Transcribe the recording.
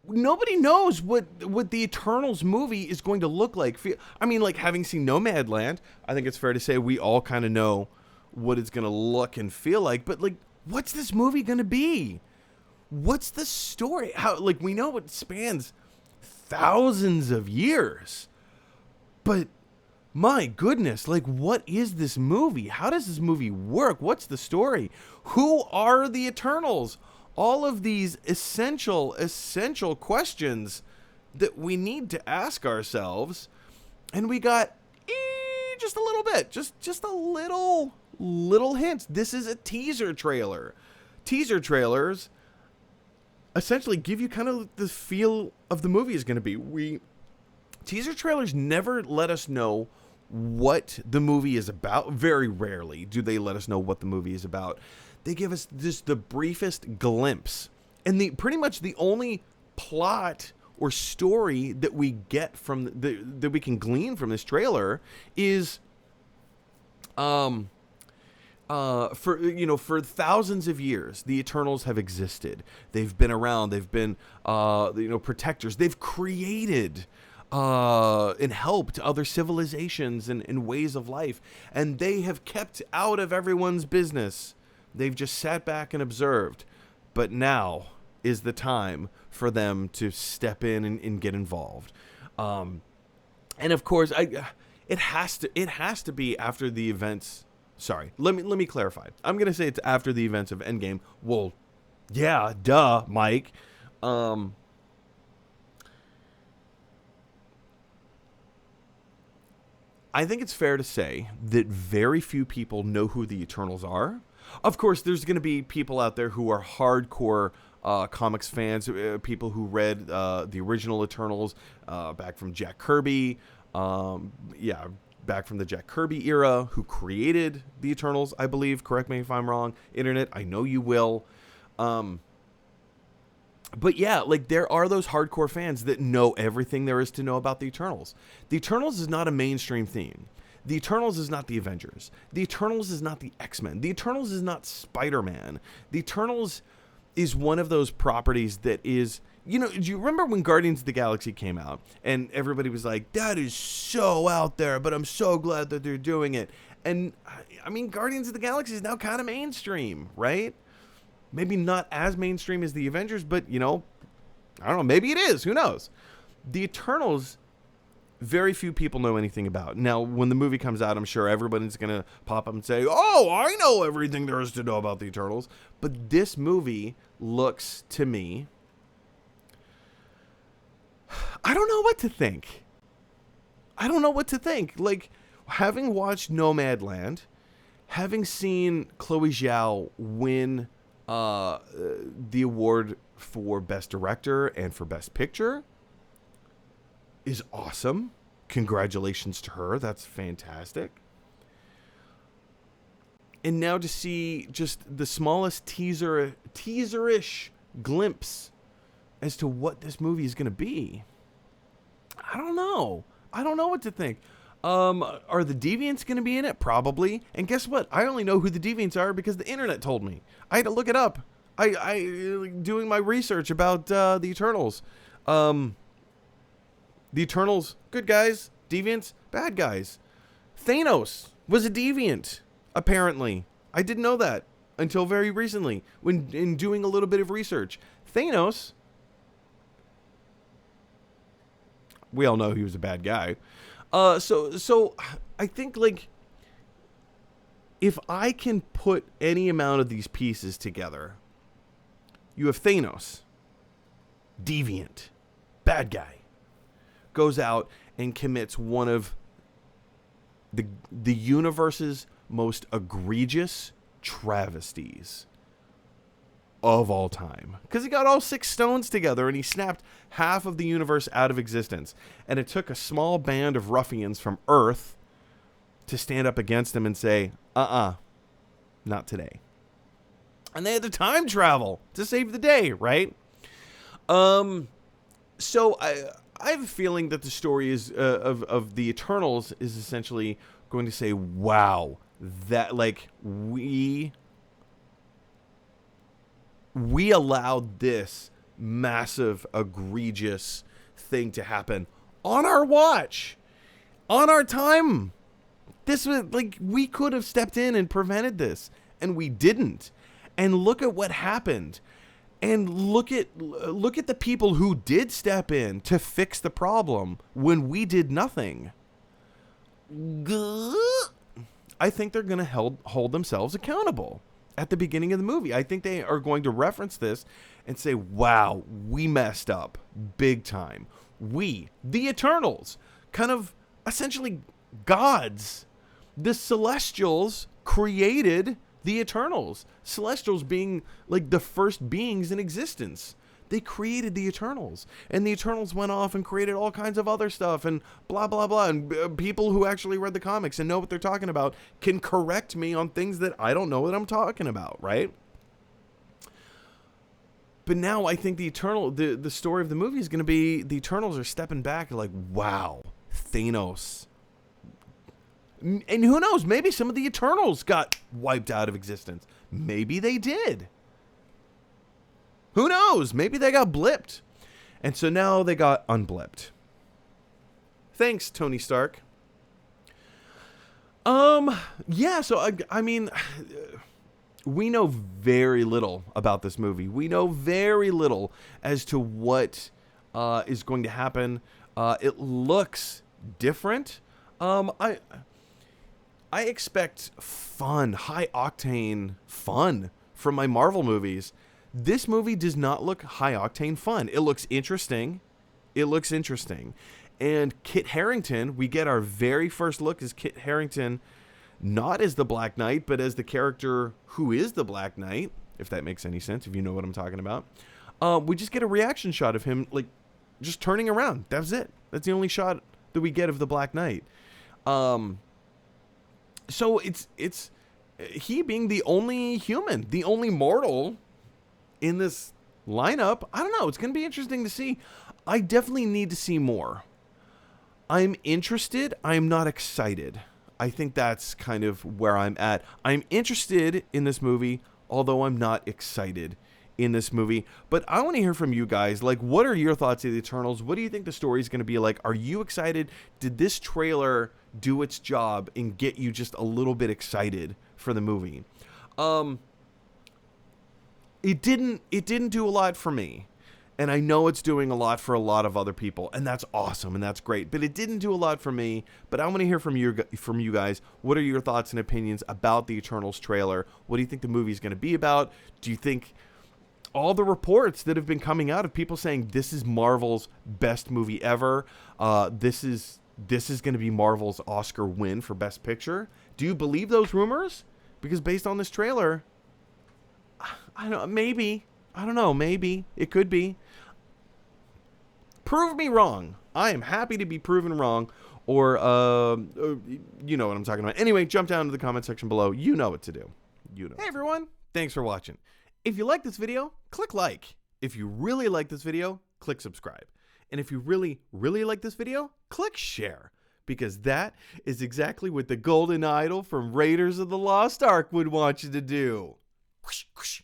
nobody knows what the Eternals movie is going to look like. I mean, like, having seen Nomadland, I think it's fair to say we all kind of know what it's going to look and feel like. But, like, what's this movie going to be? What's the story? How, like, we know it spans thousands of years, but my goodness, like, what is this movie? How does this movie work? What's the story? Who are the Eternals? All of these essential questions that we need to ask ourselves. And we got just a little bit, just a little hint. This is a teaser trailer. Teaser trailers essentially give you kind of the feel of the movie is going to be. Teaser trailers never let us know what the movie is about. Very rarely do they let us know what the movie is about. They give us just the briefest glimpse. And pretty much the only plot or story that we get from that we can glean from this trailer is for thousands of years the Eternals have existed. They've been around. They've been protectors. They've created and helped other civilizations and ways of life, and they have kept out of everyone's business. They've just sat back and observed. But now is the time for them to step in and get involved. And of course, it has to be after the events. Sorry, let me clarify. I'm going to say it's after the events of Endgame. Well, yeah, duh, Mike. I think it's fair to say that very few people know who the Eternals are. Of course, there's going to be people out there who are hardcore comics fans, people who read the original Eternals back from Jack Kirby, back from the Jack Kirby era, who created the Eternals, I believe. Correct me if I'm wrong. Internet, I know you will. But yeah, like, there are those hardcore fans that know everything there is to know about the Eternals. The Eternals is not a mainstream theme. The Eternals is not the Avengers. The Eternals is not the X-Men. The Eternals is not Spider-Man. The Eternals is one of those properties that is, do you remember when Guardians of the Galaxy came out and everybody was like, that is so out there, but I'm so glad that they're doing it. And I mean, Guardians of the Galaxy is now kind of mainstream, right? Maybe not as mainstream as the Avengers, but I don't know, maybe it is. Who knows? The Eternals, very few people know anything about. Now, when the movie comes out, I'm sure everybody's going to pop up and say, oh, I know everything there is to know about the Eternals. But this movie looks to me, I don't know what to think. Like, having watched Nomadland, having seen Chloe Zhao win the award for Best Director and for Best Picture is awesome. Congratulations to her. That's fantastic. And now to see just the smallest teaser-ish glimpse as to what this movie is going to be. I don't know what to think. Are the Deviants going to be in it? Probably. And guess what? I only know who the Deviants are because the internet told me. I had to look it up. I doing my research about the Eternals. The Eternals, good guys. Deviants, bad guys. Thanos was a deviant, apparently. I didn't know that until very recently when in doing a little bit of research. Thanos, we all know he was a bad guy. So I think, like, if I can put any amount of these pieces together, you have Thanos, deviant, bad guy, goes out and commits one of the universe's most egregious travesties of all time. Because he got all 6 stones together and he snapped half of the universe out of existence. And it took a small band of ruffians from Earth to stand up against him and say, not today. And they had to time travel to save the day, right? So I have a feeling that the story is of the Eternals is essentially going to say, wow, that, like, we allowed this massive, egregious thing to happen on our watch, on our time. This was like, we could have stepped in and prevented this, and we didn't. And look at what happened. And look at the people who did step in to fix the problem when we did nothing. I think they're going to hold themselves accountable at the beginning of the movie. I think they are going to reference this and say, wow, we messed up big time. We, the Eternals, kind of essentially gods, the Celestials created the Eternals. Celestials being like the first beings in existence. They created the Eternals. And the Eternals went off and created all kinds of other stuff and blah, blah, blah. And people who actually read the comics and know what they're talking about can correct me on things that I don't know what I'm talking about, right? But now I think the story of the movie is going to be the Eternals are stepping back and like, wow, Thanos. And who knows, maybe some of the Eternals got wiped out of existence. Maybe they did. Who knows? Maybe they got blipped. And so now they got unblipped. Thanks, Tony Stark. Yeah, so I mean, we know very little about this movie. We know very little as to what is going to happen. It looks different. I expect fun, high-octane fun from my Marvel movies. This movie does not look high-octane fun. It looks interesting. And Kit Harington, we get our very first look as Kit Harington, not as the Black Knight, but as the character who is the Black Knight, if that makes any sense, if you know what I'm talking about. We just get a reaction shot of him, like, just turning around. That's it. That's the only shot that we get of the Black Knight. So it's he being the only human, the only mortal in this lineup. I don't know. It's going to be interesting to see. I definitely need to see more. I'm interested. I'm not excited. I think that's kind of where I'm at. I'm interested in this movie, although I'm not excited in this movie. But I want to hear from you guys. Like, what are your thoughts of the Eternals? What do you think the story is going to be like? Are you excited? Did this trailer do its job and get you just a little bit excited for the movie? It didn't do a lot for me. And I know it's doing a lot for a lot of other people, and that's awesome, and that's great. But it didn't do a lot for me. But I want to hear from you guys. What are your thoughts and opinions about the Eternals trailer? What do you think the movie is going to be about? Do you think all the reports that have been coming out of people saying this is Marvel's best movie ever, this is going to be Marvel's Oscar win for Best Picture? Do you believe those rumors? Because based on this trailer, I don't know, maybe. I don't know, maybe. It could be. Prove me wrong. I am happy to be proven wrong. Or, you know what I'm talking about. Anyway, jump down to the comment section below. You know what to do. Hey, everyone. Thanks for watching. If you like this video, click like. If you really like this video, click subscribe. And if you really, really like this video, click share. Because that is exactly what the golden idol from Raiders of the Lost Ark would want you to do. Whoosh, whoosh.